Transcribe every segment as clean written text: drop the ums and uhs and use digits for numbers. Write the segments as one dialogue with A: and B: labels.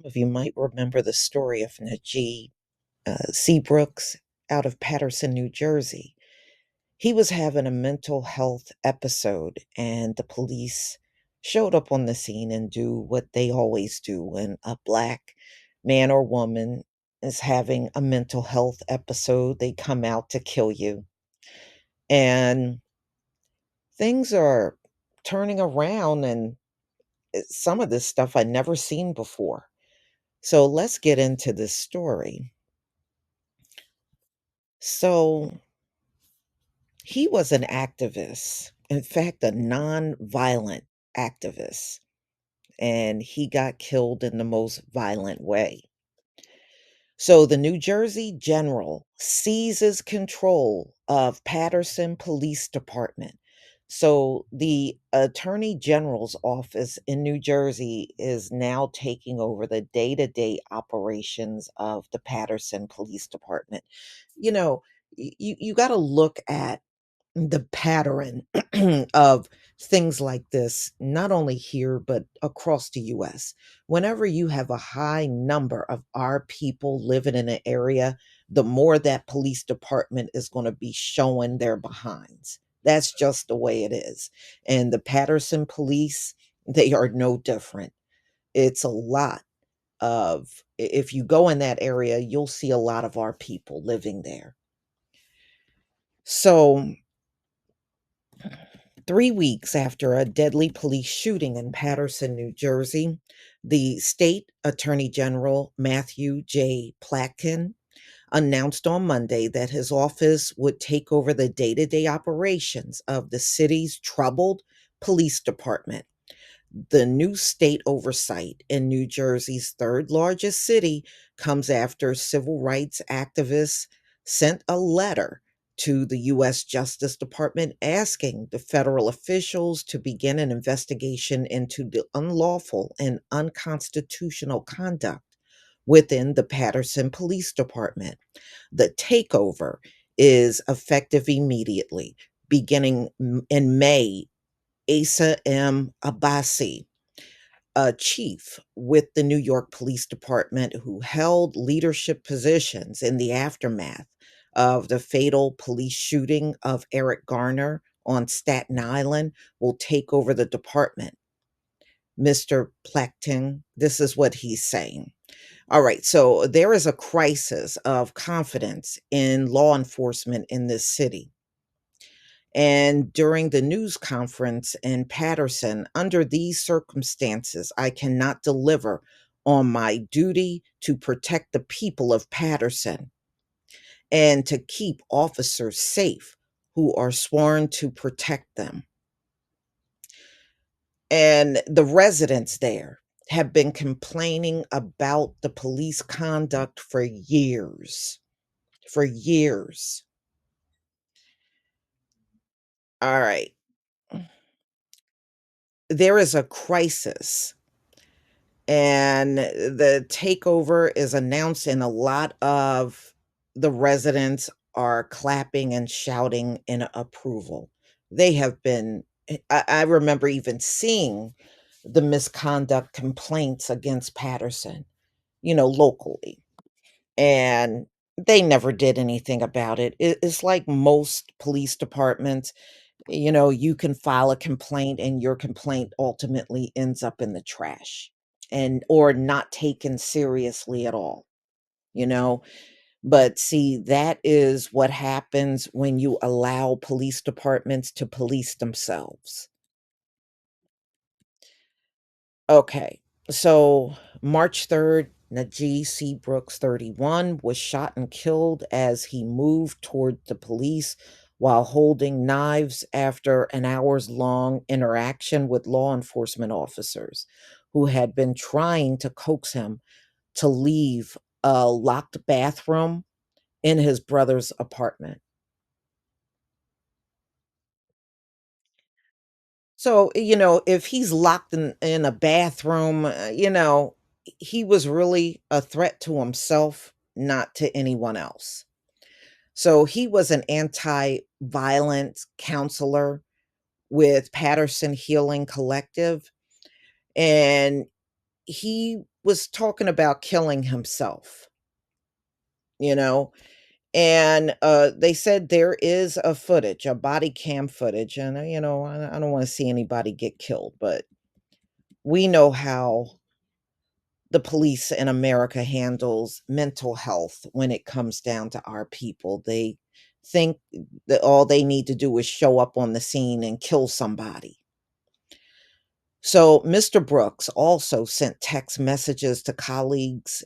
A: Some of you might remember the story of Najee Seabrooks out of Paterson, New Jersey. He was having a mental health episode, and the police showed up on the scene and do what they always do when a black man or woman is having a mental health episode. They come out to kill you. And things are turning around, and some of this stuff I never seen before. So let's get into this story. So he was an activist, in fact, a nonviolent activist, and he got killed in the most violent way. So the New Jersey general seizes control of Paterson Police Department. So the Attorney General's office in New Jersey is now taking over the day-to-day operations of the Paterson Police Department. You know, you got to look at the pattern of things like this, not only here, but across the US. Whenever you have a high number of our people living in an area, the more that police department is going to be showing their behinds. That's just the way it is. And the Paterson police, they are no different. It's a lot if you go in that area, you'll see a lot of our people living there. So 3 weeks after a deadly police shooting in Paterson, New Jersey, the state attorney general, Matthew J. Platkin, announced on Monday that his office would take over the day to day operations of the city's troubled police department. The new state oversight in New Jersey's third largest city comes after civil rights activists sent a letter to the U.S. Justice Department asking the federal officials to begin an investigation into the unlawful and unconstitutional conduct within the Paterson Police Department. The takeover is effective immediately, beginning in May. Asa M. Abbasi, a chief with the New York Police Department who held leadership positions in the aftermath of the fatal police shooting of Eric Garner on Staten Island, will take over the department. Mr. Plackton, this is what he's saying. All right, so there is a crisis of confidence in law enforcement in this city. And during the news conference in Paterson, under these circumstances, I cannot deliver on my duty to protect the people of Paterson and to keep officers safe who are sworn to protect them. And the residents there have been complaining about the police conduct for years. For years. All right. There is a crisis, and the takeover is announced, and a lot of the residents are clapping and shouting in approval. They have been I remember even seeing the misconduct complaints against Paterson, locally, and they never did anything about it. It's like most police departments. You can file a complaint and your complaint ultimately ends up in the trash and or not taken seriously at all, you know? But see, that is what happens when you allow police departments to police themselves. Okay. So March 3rd, Najee Seabrooks, 31, was shot and killed as he moved toward the police while holding knives after an hours long interaction with law enforcement officers who had been trying to coax him to leave a locked bathroom in his brother's apartment. So, if he's locked in a bathroom, he was really a threat to himself, not to anyone else. So he was an anti-violence counselor with Paterson Healing Collective, and he was talking about killing himself, you know? And, they said there is a footage, a body cam footage, and, I don't wanna see anybody get killed, but we know how the police in America handles mental health when it comes down to our people. They think that all they need to do is show up on the scene and kill somebody. So, Mr. Brooks also sent text messages to colleagues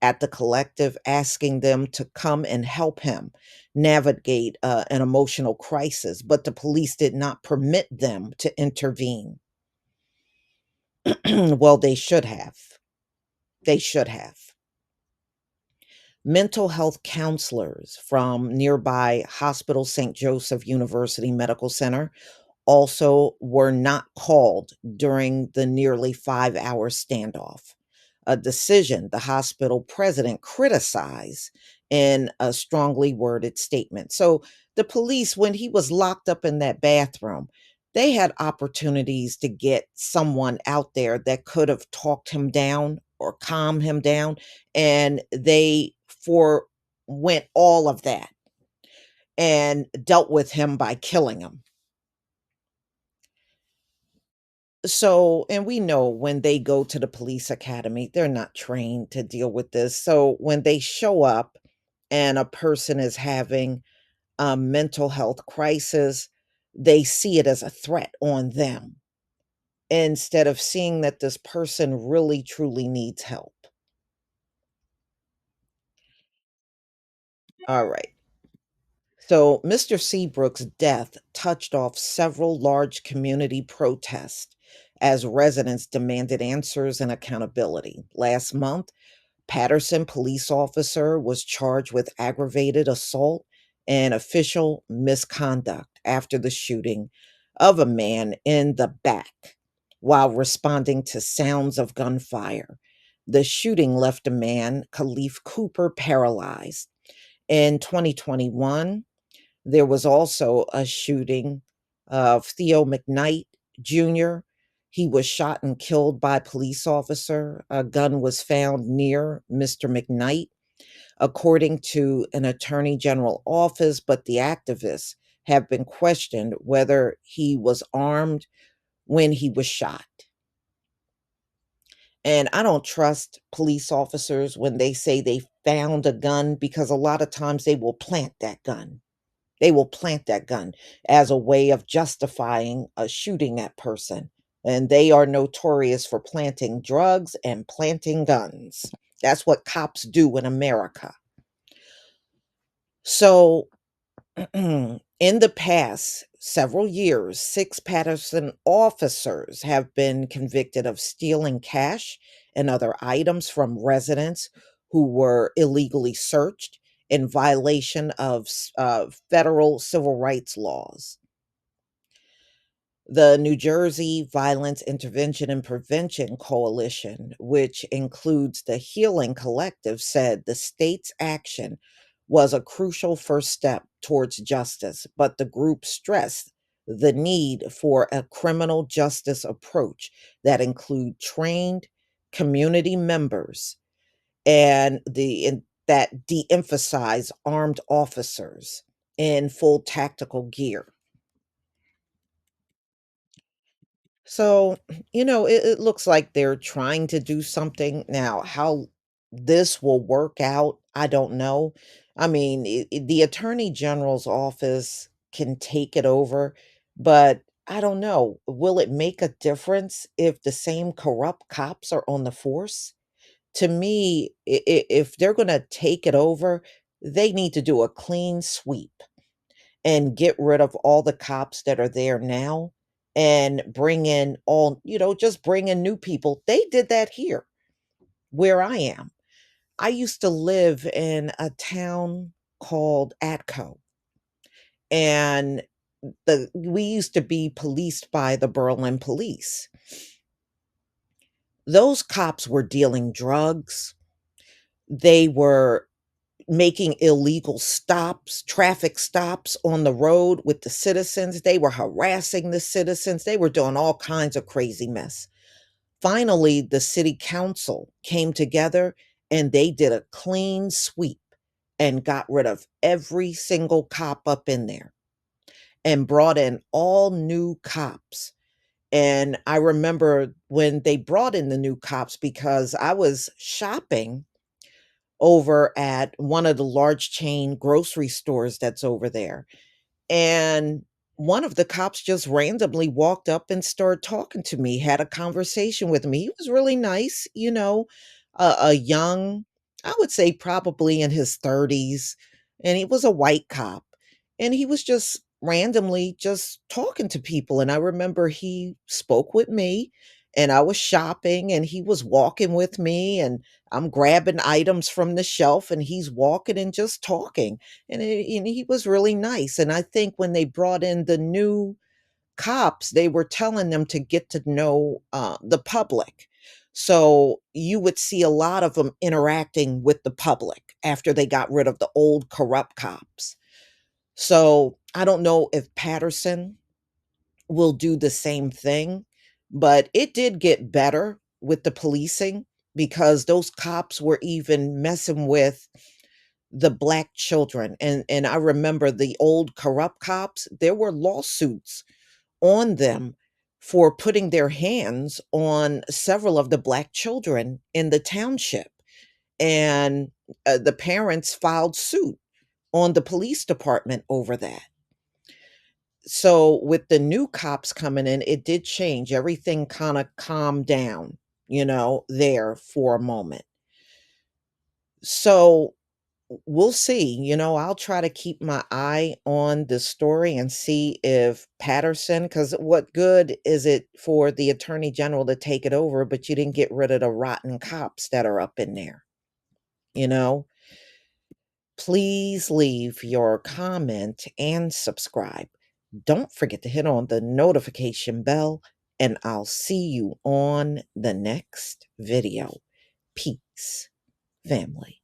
A: at the collective asking them to come and help him navigate an emotional crisis, but the police did not permit them to intervene. Well, they should have. They should have. Mental health counselors from nearby Hospital St. Joseph University Medical Center also were not called during the nearly 5-hour standoff, a decision the hospital president criticized in a strongly worded statement. So, the police, when he was locked up in that bathroom, they had opportunities to get someone out there that could have talked him down or calmed him down, and they forwent all of that and dealt with him by killing him. So, and we know when they go to the police academy, they're not trained to deal with this. So, when they show up and a person is having a mental health crisis, they see it as a threat on them instead of seeing that this person really truly needs help. All right. So, Mr. Seabrook's death touched off several large community protests as residents demanded answers and accountability. Last month, Paterson police officer was charged with aggravated assault and official misconduct after the shooting of a man in the back while responding to sounds of gunfire. The shooting left a man, Khalif Cooper, paralyzed. In 2021, there was also a shooting of Theo McKnight Jr. He was shot and killed by a police officer. A gun was found near Mr. McKnight, according to an attorney general office, but the activists have been questioned whether he was armed when he was shot. And I don't trust police officers when they say they found a gun because a lot of times they will plant that gun. They will plant that gun as a way of justifying shooting that person. And they are notorious for planting drugs and planting guns. That's what cops do in America. So, in the past several years, 6 Paterson officers have been convicted of stealing cash and other items from residents who were illegally searched in violation of federal civil rights laws. The New Jersey Violence Intervention and Prevention Coalition, which includes the Healing Collective, said the state's action was a crucial first step towards justice, but the group stressed the need for a criminal justice approach that include trained community members that de-emphasize armed officers in full tactical gear. So, it looks like they're trying to do something. Now, how this will work out, I don't know. I mean, the attorney general's office can take it over, but I don't know. Will it make a difference if the same corrupt cops are on the force? To me, if they're going to take it over, they need to do a clean sweep and get rid of all the cops that are there now and bring in just bring in new people. They did that here where I am. I used to live in a town called Atco, and the we used to be policed by the Berlin police. Those cops were dealing drugs. They were making illegal stops, traffic stops on the road with the citizens. They were harassing the citizens. They were doing all kinds of crazy mess. Finally, the city council came together and they did a clean sweep and got rid of every single cop up in there and brought in all new cops. And I remember when they brought in the new cops because I was shopping over at one of the large chain grocery stores that's over there. And one of the cops just randomly walked up and started talking to me, had a conversation with me. He was really nice, a young, I would say probably in his 30s, and he was a white cop. And he was just randomly just talking to people. And I remember he spoke with me and I was shopping and he was walking with me and I'm grabbing items from the shelf and he's walking and just talking and he was really nice. And I think when they brought in the new cops, they were telling them to get to know the public. So you would see a lot of them interacting with the public after they got rid of the old corrupt cops. So I don't know if Paterson will do the same thing, but it did get better with the policing because those cops were even messing with the black children. And I remember the old corrupt cops, there were lawsuits on them for putting their hands on several of the black children in the township. And the parents filed suit on the police department over that. So with the new cops coming in, it did change. Everything kind of calmed down, there for a moment. So we'll see. I'll try to keep my eye on the story and see if Patterson, because what good is it for the attorney general to take it over, but you didn't get rid of the rotten cops that are up in there, you know? Please leave your comment and subscribe. Don't forget to hit on the notification bell, and I'll see you on the next video. Peace, family.